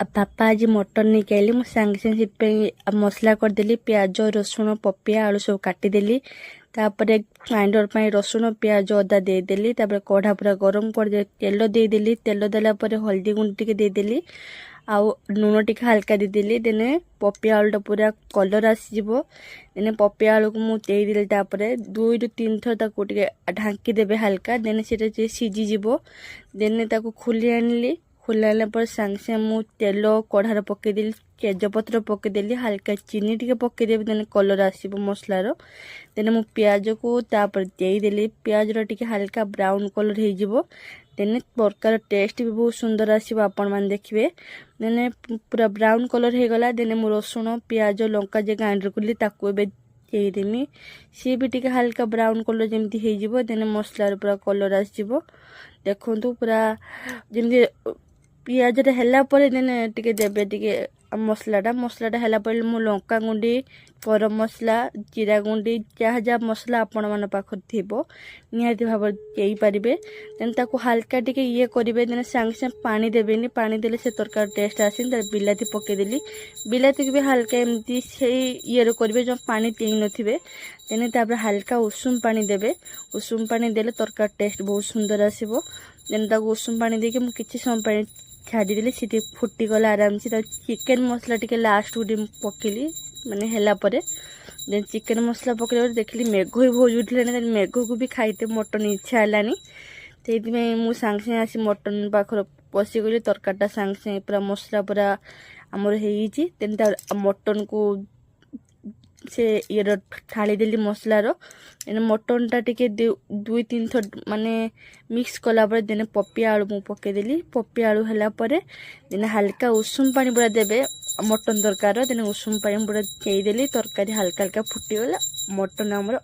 बापा आज मटन नहीं खाइली मुझे सांगे सांगे मसला करदेली प्याज रसुण पपिया आलू सब काटिदेली तापर ग्राइंडर पर रसुण प्याज अदा देदेली तापर कढ़ा पूरा गरम कर तेल देदेली तेल देला पर हल्दी गुंड टिके देदेली आउ लुण टिके हल्का देदेली देने पपिया आलूटा पूरा कलर आसीजिवो देने पपिया आलू को मुझे देदेली तापर 2 ରୁ 3 थर ताको टिके ढांकी देबे हल्का देने सेटा सीझीजिवो देने ताको खुली आनिली खोलने पर सांगे सांगे मु तेल कढ़ार पकईदेली तेजपत्र पकईदेली हल्का चीनी टिके पकईदेवी देने कलर आसब मसलार देने मु प्याज को तापर देदेली प्याज टिके हल्का ब्राउन कलर हो देने तरकार टेस्ट भी बहुत सुंदर आसब आपण मैंने देखिए देने पूरा ब्राउन कलर हो गला देने मु रसुण प्याज लंका जे ग्राइंडर कली ताकू देदेमी सी भी टिके हल्का ब्राउन कलर जमी हो देने मसलार पूरा कलर आसब देखु पूरा जमी पियाज है देने टिके देबे टिके मसलाटा है मु लंका गुंडी गरम मसला जीरा गुंडी जहाँ जहाँ मसला आपण मान पाखर थी निहाती भाव दे पारे देन ताको हल्का टिके ये करेंगे देने सांगे सांगे पानी देवेनि पानी देले से तरकार टेस्ट आसे बिलाती पकईदेली बिलाती भी हल्का एमती से ये करेंगे जो पानी दे नथिबे देने तापर हल्का उषुम पानी देवे उषुम पानी देले तरकार टेस्ट बहुत सुंदर आसब देने ताको उषुम पानी देके मु किछि समय छाड़देली सी फुटीगला आराम से चिकेन मसला टिके लास्ट को पकेली माने हेला परे देन चिकेन मसला पकड़ देखली मेघ भी बहुत उठे मेघ को भी खाइते मटन इच्छा है से मु सांगे सांगे आसी मटन पाखर पशिगली तरकाटा सांगे सांगे पूरा मसला पूरा आमर हो मटन को से ये ढाली देली मसलार मटनटा टिके 2-3 थर माने मिक्स कला पर देने पपिया आलू मु पकईदेली पपिया आलू है देने हल्का उषुम पानी पूरा देवे मटन तरकार देने उषुम पानी पूरा देदेली तरकारी हल्का हल्का फुटीगला मटन आमर